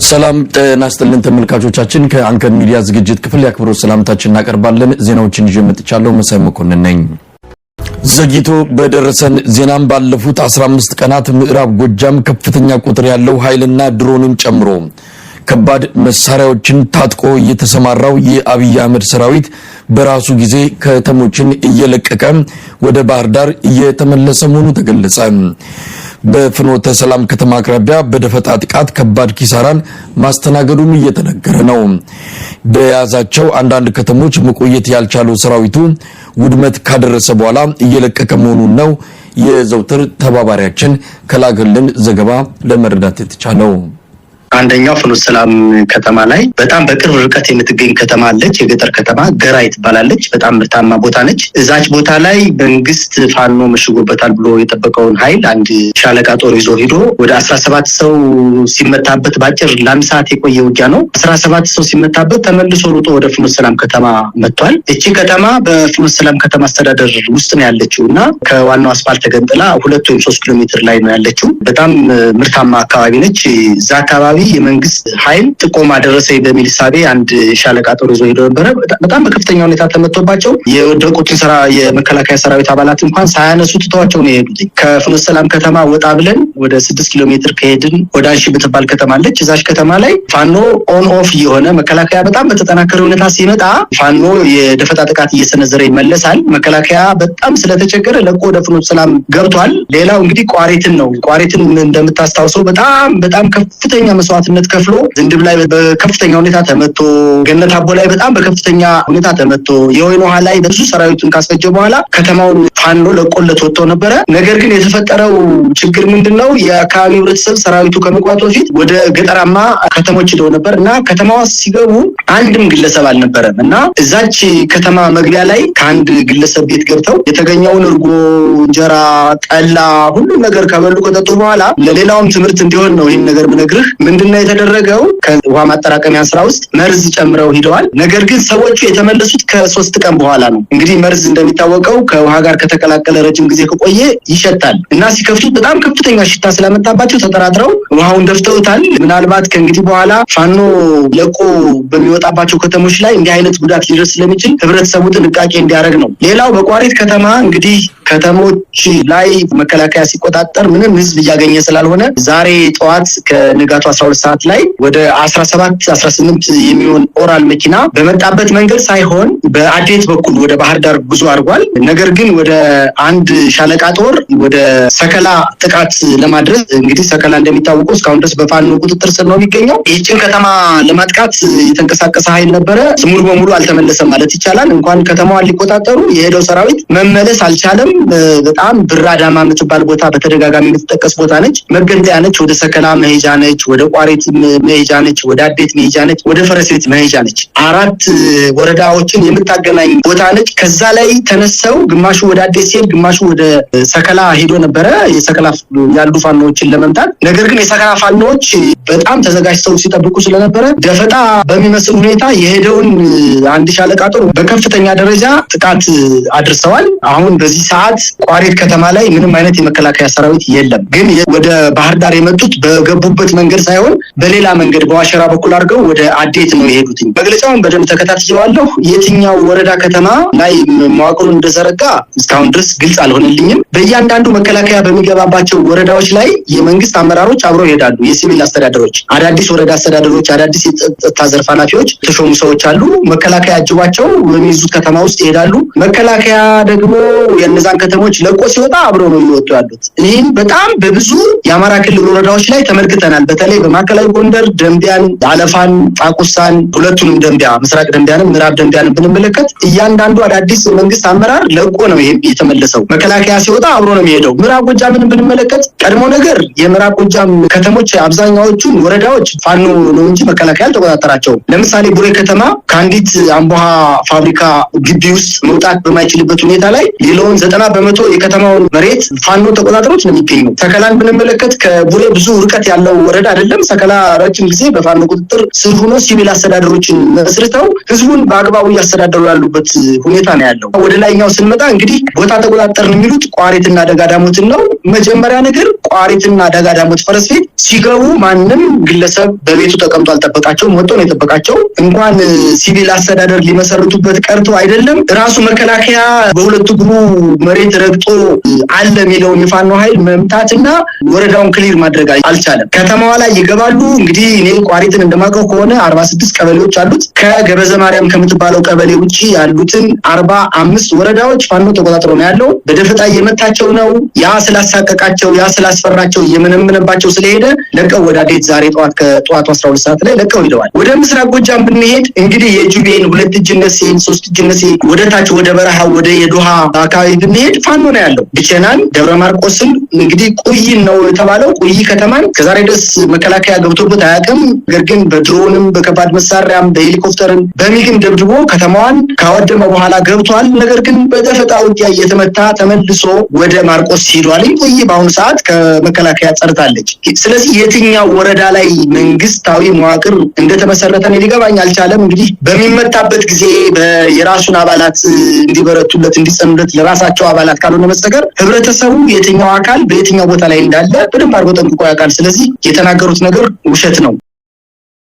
ሰላም ጤና ይስጥልን ተመልካቾቻችን ከአንከር ሚዲያ ዝግጅት ክፍል ያክብሮት ሰላምታችንን እናቀርባለን። ዜናዎችን ይዤ መጥቻለሁ። መሳይ መኮንን ነኝ። ዘግይቶ በደረሰን ዜናም ባለፉት 15 ቀናት ምዕራብ ጎጃም ከፍተኛ ቁጥር ያለው ኃይልና ድሮንን ጨምሮ ከባድ መሳሪያዎችን ታጥቆ የተሰማራው የአብይ አህመድ ሰራዊት በራሱ ጊዜ ከተሞችን እየለቀቀ ወደ ባህር ዳር እየተመለሰ መሆኑ ተገለጸ። በፍኖተ ሰላም ከተማ አቅራቢያ በደፈጣ ጥቃት ከባድ ኪሳራን ማስተናገዱም እየተነገረ ነው። በያዛቸው አንዳንድ ከተሞች መቆየት ያልቻለው ሰራዊቱ ውድመት ካደረሰ በኋላ እየለቀቀ መሆኑን ነው የዘውትር ተባባሪያችን ከላገልን ዘገባ ለመረዳት የተቻለው። አንደኛው ፍኖተ ሰላም ከተማ ላይ በጣም በቅርብ ርቀት የምትገኝ ከተማ አለች። የገጠር ከተማ ገራይ ትባላለች። በጣም ምርታማ ቦታ ነች። እዛች ቦታ ላይ መንግስት ፋኖ መሽጎበታል ብሎ የጠበቀውን ኃይል አንድ ሻለቃ ጦር ይዞ ሄዶ ወደ 17 ሰው ሲመታበት ባጭር ለአንድ ሰዓት የቆየ ውጊያ ነው። 17 ሰው ሲመታበት ተመልሶ ሩጦ ወደ ፍኖተ ሰላም ከተማ መጥቷል። እቺ ከተማ በፍኖተ ሰላም ከተማ አስተዳደር ውስጥ ነው ያለችው እና ከዋናው አስፋልት ተገንጥላ 2 ወይም 3 ኪሎ ሜትር ላይ ነው ያለችው። በጣም ምርታማ አካባቢ ነች። እዛ አካባቢ የመንግስት ኃይል ጥቆማ ደረሰ በሚል ሳቤ አንድ ሻለቃ ጦር ይዞ ሄዶ ነበር። በጣም በከፍተኛ ሁኔታ ተመቶባቸው የወደቁትን የመከላከያ ሰራዊት አባላት እንኳን ሳያነሱ ትተዋቸው ነው የሄዱት። ከፍኖተ ሰላም ከተማ ወጣ ብለን ወደ 6 ኪሎ ሜትር ከሄድን ወደ አንሺ በተባለ ከተማ አለች። እዛች ከተማ ላይ ፋኖ ኦን ኦፍ የሆነ መከላከያ በጣም በተጠናከረ ሁኔታ ሲመጣ ፋኖ የደፈጣ ጥቃት እየሰነዘረ ይመለሳል። መከላከያ በጣም ስለተቸገረ ለቆ ወደ ፍኖተ ሰላም ገብቷል። ሌላው እንግዲህ ቋሪትን ነው። ቋሪትን እንደምታስታውሰው በጣም ከፍተኛ መስዋዕትነት ከፍሎ ዝንድብ ላይ በከፍተኛ ሁኔታ ተመቶ፣ ገነት አቦ ላይ በጣም በከፍተኛ ሁኔታ ተመቶ፣ የወይን ውሃ ላይ ብዙ ሰራዊቱን ካስፈጀ በኋላ ከተማውን ፋኖ ለቆለት ወጥቶ ነበረ። ነገር ግን የተፈጠረው ችግር ምንድነው? የአካባቢው ህብረተሰብ ሰራዊቱ ከመግባቱ በፊት ወደ ገጠራማ ከተሞች ሄደው ነበር እና ከተማዋ ሲገቡ አንድም ግለሰብ አልነበረም እና እዛች ከተማ መግቢያ ላይ ከአንድ ግለሰብ ቤት ገብተው የተገኘውን እርጎ፣ እንጀራ፣ ጠላ ሁሉም ነገር ከበሉ ከጠጡ በኋላ ለሌላውም ትምህርት እንዲሆን ነው ይህን ነገር ብነግርህ። ምንድነው የተደረገው? ከውሃ ማጠራቀሚያ ስራ ውስጥ መርዝ ጨምረው ሂደዋል። ነገር ግን ሰዎቹ የተመለሱት ከ3 ቀን በኋላ ነው። እንግዲህ መርዝ እንደሚታወቀው ከውሃ ጋር ከተቀላቀለ ረጅም ጊዜ ከቆየ ይሸታል እና ሲከፍቱት በጣም ከፍተኛ ሽታ ስለመጣባቸው ተጠራጥረው ውሃውን ደፍተውታል። ምናልባት ከእንግዲህ በኋላ ፋኖ ለቆ በሚወጣባቸው ከተሞች ላይ እንዲህ አይነት ጉዳት ሊደርስ ስለሚችል ህብረተሰቡ ጥንቃቄ እንዲያደርግ ነው። ሌላው በቋሪት ከተማ እንግዲህ ከተሞች ላይ መከላከያ ሲቆጣጠር ምንም ህዝብ እያገኘ ስላልሆነ ዛሬ ጠዋት ከንጋቱ 12 ሰዓት ላይ ወደ 18 የሚሆን ኦራል መኪና በመጣበት መንገድ ሳይሆን በአዴት በኩል ወደ ባህር ዳር ጉዞ አድርጓል። ነገር ግን ወደ አንድ ሻለቃ ጦር ወደ ሰከላ ጥቃት ለማድረስ እንግዲህ ሰከላ እንደሚታወቀው እስካሁን ድረስ በፋኖ ቁጥጥር ስር ነው የሚገኘው። ይህችን ከተማ ለማጥቃት የተንቀሳቀሰ ኃይል ነበረ። ሙሉ በሙሉ አልተመለሰም ማለት ይቻላል። እንኳን ከተማዋን ሊቆጣጠሩ የሄደው ሰራዊት መመለስ አልቻለም። በጣም ብራዳማ የምትባል ቦታ በተደጋጋሚ የምትጠቀስ ቦታ ነች። መገንጠያ ነች። ወደ ሰከላ መሄጃ ነች። ወደ ቋሪት መሄጃ ነች። ወደ አዴት መሄጃ ነች። ወደ ፈረስ ቤት መሄጃ ነች። 4 ወረዳዎችን የምታገናኝ ቦታ ነች። ከዛ ላይ ተነሰው ግማሹ ወደ አዴት ሲሄድ፣ ግማሹ ወደ ሰከላ ሄዶ ነበረ የሰከላ ያሉ ፋኖዎችን ለመምታት። ነገር ግን የሰከላ ፋኖዎች በጣም ተዘጋጅተው ሲጠብቁ ስለነበረ ደፈጣ በሚመስል ሁኔታ የሄደውን አንድ ሻለቃ ጦር በከፍተኛ ደረጃ ጥቃት አድርሰዋል። አሁን በዚህ ሰዓት ቋሪት ከተማ ላይ ምንም አይነት የመከላከያ ሰራዊት የለም። ግን ወደ ባህር ዳር የመጡት በገቡበት መንገድ ሳይሆን በሌላ መንገድ በዋሸራ በኩል አድርገው ወደ አዴት ነው የሄዱት። መግለጫውን በደንብ ተከታትየዋለሁ። የትኛው ወረዳ ከተማ ላይ መዋቅሩን እንደዘረጋ እስካሁን ድረስ ግልጽ አልሆነልኝም። በእያንዳንዱ መከላከያ በሚገባባቸው ወረዳዎች ላይ የመንግስት አመራሮች አብረው ይሄዳሉ። የሲቪል አስተዳደሮች፣ አዳዲስ ወረዳ አስተዳደሮች፣ አዳዲስ የጸጥታ ዘርፍ ኃላፊዎች ተሾሙ ሰዎች አሉ። መከላከያ አጅቧቸው በሚይዙት ከተማ ውስጥ ይሄዳሉ። መከላከያ ደግሞ የነዛን ከተሞች ለቆ ሲወጣ አብረው ነው የሚወጡ ያሉት። ይህም በጣም በብዙ የአማራ ክልል ወረዳዎች ላይ ተመልክተናል። በተለይ በማዕከላዊ ጎንደር ደምቢያን፣ አለፋን፣ ጣቁሳን ሁለቱንም ደምቢያ፣ ምስራቅ ደምቢያንም ምዕራብ ደምቢያንም ብንመለከት እያንዳንዱ አዳዲስ መንግስት አመራር ለቆ ነው የተመለሰው። መከላከያ ሲወጣ አብሮ ነው የሚሄደው። ምዕራብ ጎጃምን ብንመለከት ቀድሞ ነገር የምዕራብ ጎጃም ከተሞች አብዛኛዎቹን ወረዳዎች ፋኖ ነው እንጂ መከላከያ አልተቆጣጠራቸውም። ለምሳሌ ቡሬ ከተማ ከአንዲት አምቦሃ ፋብሪካ ግቢ ውስጥ መውጣት በማይችልበት ሁኔታ ላይ ሌላውን በመቶ የከተማውን መሬት ፋኖ ተቆጣጥሮት ነው የሚገኘው። ሰከላን ብንመለከት ከቡሬ ብዙ ርቀት ያለው ወረዳ አይደለም። ሰከላ ረጅም ጊዜ በፋኖ ቁጥጥር ስር ሆኖ ሲቪል አስተዳደሮችን መስርተው ህዝቡን በአግባቡ እያስተዳደሩ ያሉበት ሁኔታ ነው ያለው። ወደ ላይኛው ስንመጣ እንግዲህ ቦታ ተቆጣጠርን የሚሉት ቋሪትና ደጋዳሞትን ነው። መጀመሪያ ነገር ቋሪትና ደጋዳሞት ፈረስ ቤት ሲገቡ ማንም ግለሰብ በቤቱ ተቀምጦ አልጠበቃቸውም፣ ወጥቶ ነው የጠበቃቸው። እንኳን ሲቪል አስተዳደር ሊመሰርቱበት ቀርቶ አይደለም ራሱ መከላከያ በሁለት እግሩ መሬት ረግጦ አለ የሚለውን የፋኖ ኃይል መምታትና ወረዳውን ክሊር ማድረግ አልቻለም። ከተማዋ ላይ ይገባሉ። እንግዲህ እኔ ቋሪትን እንደማውቀው ከሆነ 46 ቀበሌዎች አሉት። ከገበዘ ማርያም ከምትባለው ቀበሌ ውጪ ያሉትን 45 ወረዳዎች ፋኖ ተቆጣጥሮ ነው ያለው። በደፈጣ እየመታቸው ነው። ያ ስላሳቀቃቸው፣ ያ ስላስፈራቸው እየመነመነባቸው ስለሄደ ለቀው ወደ አዴት ዛሬ ከጠዋቱ 12 ሰዓት ላይ ለቀው ሄደዋል። ወደ ምስራቅ ጎጃም ብንሄድ እንግዲህ የጁቤን 2 እጅነት ሴን 3 እጅነት ሴን ወደ ታች ወደ በረሃ ወደ የዶሃ አካባቢ ብንሄድ ፋኖ ነው ያለው። ብቸናን ደብረ ማርቆስን እንግዲህ ቁይን ነው የተባለው። ቁይ ከተማን ከዛሬ ድረስ መከላከያ ገብቶበት አያውቅም። ነገር ግን በድሮንም በከባድ መሳሪያም በሄሊኮፕተርም በሚግም ደብድቦ ከተማዋን ካወደመ በኋላ ገብቷል። ነገር ግን በደፈጣ ውጊያ እየተመታ ተመልሶ ወደ ማርቆስ ሄዷል። ቁይ በአሁኑ ሰዓት ከመከላከያ ጸርታለች። ስለዚህ የትኛው ወረዳ ላይ መንግስታዊ መዋቅር እንደተመሰረተ ሊገባኝ አልቻለም። እንግዲህ በሚመታበት ጊዜ የራሱን አባላት እንዲበረቱለት እንዲጸኑለት ለራሳቸው አባላት ካልሆነ መስተቀር ህብረተሰቡ የትኛው አካል በየትኛው ቦታ ላይ እንዳለ በደንብ አድርጎ ጠንቅቆ ያውቃል። ስለዚህ የተናገሩት ነገር ውሸት ነው።